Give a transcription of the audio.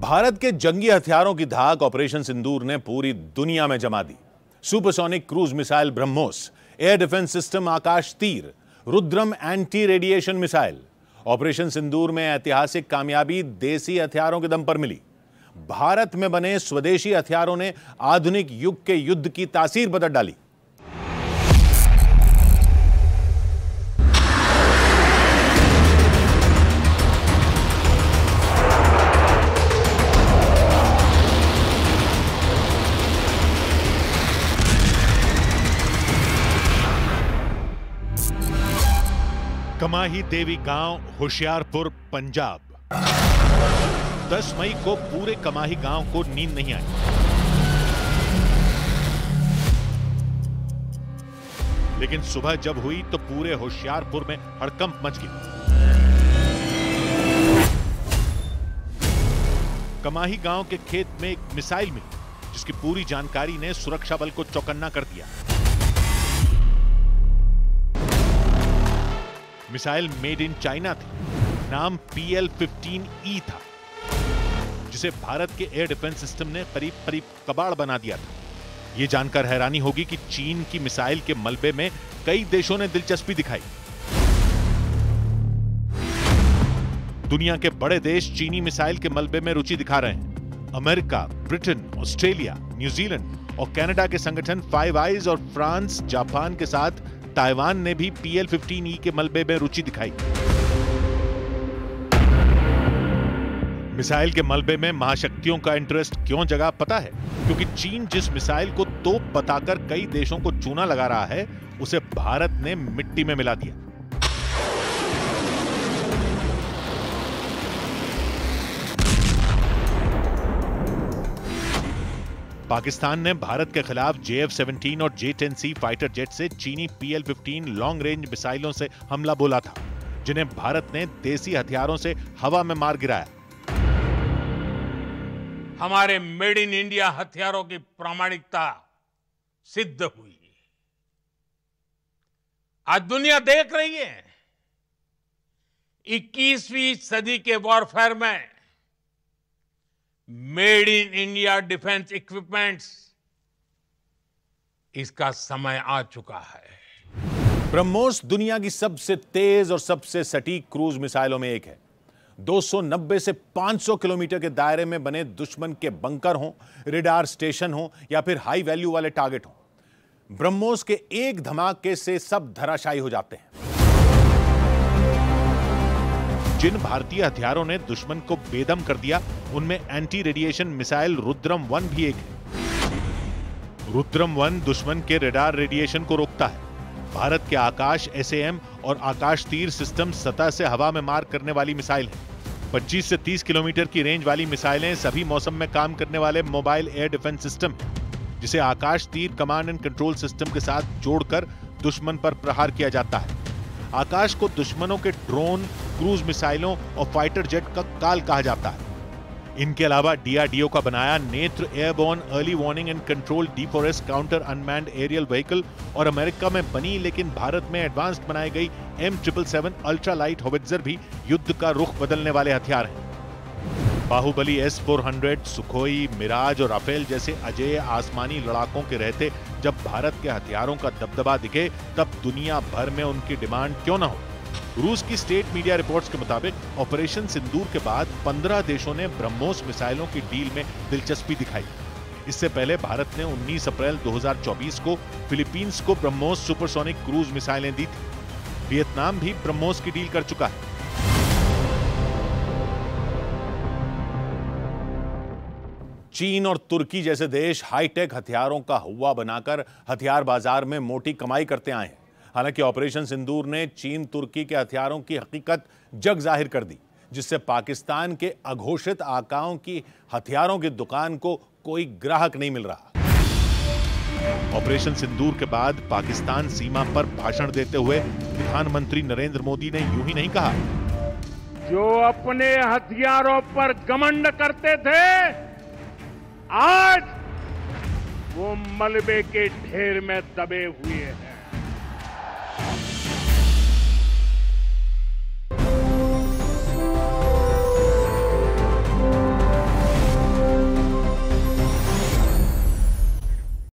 भारत के जंगी हथियारों की धाक ऑपरेशन सिंदूर ने पूरी दुनिया में जमा दी। Supersonic cruise missile BrahMos, air defence system Akashteer, Rudram anti radiation missile. Operation Sindoor में ऐतिहासिक कामयाबी देसी हथियारों के दम पर मिली। भारत में बने स्वदेशी हथियारों ने आधुनिक युग के युद्ध की तासीर बदल डाली। कमाही देवी गांव, होशियारपुर, पंजाब। 10 मई को पूरे कमाही गांव को नींद नहीं आई। लेकिन सुबह जब हुई तो पूरे होशियारपुर में हड़कंप मच गई। कमाही गांव के खेत में एक मिसाइल मिली जिसकी पूरी जानकारी ने सुरक्षा बल को चौकन्ना कर दिया। मिसाइल मेड इन चाइना थी, नाम PL-15E था, जिसे भारत के एयर डिफेंस सिस्टम ने करीब कबाड़ बना दिया था। यह जानकर हैरानी होगी कि चीन की मिसाइल के मलबे में कई देशों ने दिलचस्पी दिखाई। दुनिया के बड़े देश चीनी मिसाइल के मलबे में रुचि दिखा रहे हैं। अमेरिका, ब्रिटेन, ऑस्ट्रेलिया, न्यूजीलैंड और कनाडा के संगठन फाइव आइज और फ्रांस, जापान के साथ ताइवान ने भी PL-15E के मलबे में रुचि दिखाई। मिसाइल के मलबे में महाशक्तियों का इंटरेस्ट क्यों जगा पता है? क्योंकि चीन जिस मिसाइल को तोप बताकर कई देशों को चूना लगा रहा है, उसे भारत ने मिट्टी में मिला दिया। पाकिस्तान ने भारत के खिलाफ JF-17 और J-10C फाइटर जेट से चीनी PL-15 लॉन्ग रेंज मिसाइलों से हमला बोला था, जिन्हें भारत ने देसी हथियारों से हवा में मार गिराया। हमारे मेड इन इंडिया हथियारों की प्रामाणिकता सिद्ध हुई। आज दुनिया देख रही है 21वीं सदी के वॉरफेयर में made in India defence equipments, इसका समय आ चुका है। ब्रह्मोस दुनिया की सबसे तेज और सबसे सटीक क्रूज मिसाइलों में एक है। 290 से 500 किलोमीटर के दायरे में बने दुश्मन के बंकर हों, रेडार स्टेशन हों या फिर हाई वैल्यू वाले टारगेट हों, ब्रह्मोस के एक धमाके से सब धराशायी हो जाते हैं। जिन भारतीय हथियारों ने दुश्मन को बेदम कर दिया, उनमें एंटी रेडिएशन मिसाइल रुद्रम 1 भी एक है। रुद्रम 1 दुश्मन के रेडार रेडिएशन को रोकता है। भारत के आकाश SAM और आकाश तीर सिस्टम सतह से हवा में मार करने वाली मिसाइल है। 25 से 30 किलोमीटर की रेंज वाली मिसाइलें सभी मौसम में काम करने वाले मोबाइल एयर डिफेंस सिस्टम है, जिसे आकाश तीर कमांड एंड कंट्रोल सिस्टम के साथ जोड़कर दुश्मन पर प्रहार किया जाता है। आकाश को दुश्मनों के ड्रोन, क्रूज मिसाइलों और फाइटर जेट का काल कहा जाता है। इनके अलावा DRDO का बनाया Netra airborne early warning and control deforest counter unmanned aerial vehicle और अमेरिका में बनी लेकिन भारत में एडवांस्ड बनाई गई M777 अल्ट्रा लाइट होवित्जर भी युद्ध का रुख बदलने वाले हथियार हैं। बाहुबली S-400, सुखोई, मिराज और राफेल जैसे अजेय आसमानी लड़ाकों के रहते जब भारत के हथियारों का दबदबा दिखे, तब दुनिया भर में उनकी डिमांड क्यों ना हो। रूस की स्टेट मीडिया रिपोर्ट्स के मुताबिक ऑपरेशन सिंदूर के बाद 15 देशों ने ब्रह्मोस मिसाइलों की डील में दिलचस्पी दिखाई। इससे पहले भारत ने 19 अप्रैल 2024 को फिलीपींस को ब्रह्मोस सुपरसोनिक क्रूज मिसाइलें दी थी। वियतनाम भी ब्रह्मोस की डील कर चुका है। चीन और तुर्की जैसे देश हाईटेक हथियारों का हुआ बनाकर हथियार बाजार में मोटी कमाई करते आए हैं। हालांकि ऑपरेशन सिंदूर ने चीन तुर्की के हथियारों की हकीकत जग जाहिर कर दी, जिससे पाकिस्तान के अघोषित आकाओं की हथियारों की दुकान को कोई ग्राहक नहीं मिल रहा। ऑपरेशन सिंदूर के बाद पाकिस्तान सीमा पर भाषण देते हुए प्रधानमंत्री नरेंद्र मोदी ने यूं ही नहीं कहा, जो अपने हथियारों पर घमंड करते थे, आज वो मलबे के ढेर में दबे हुए हैं।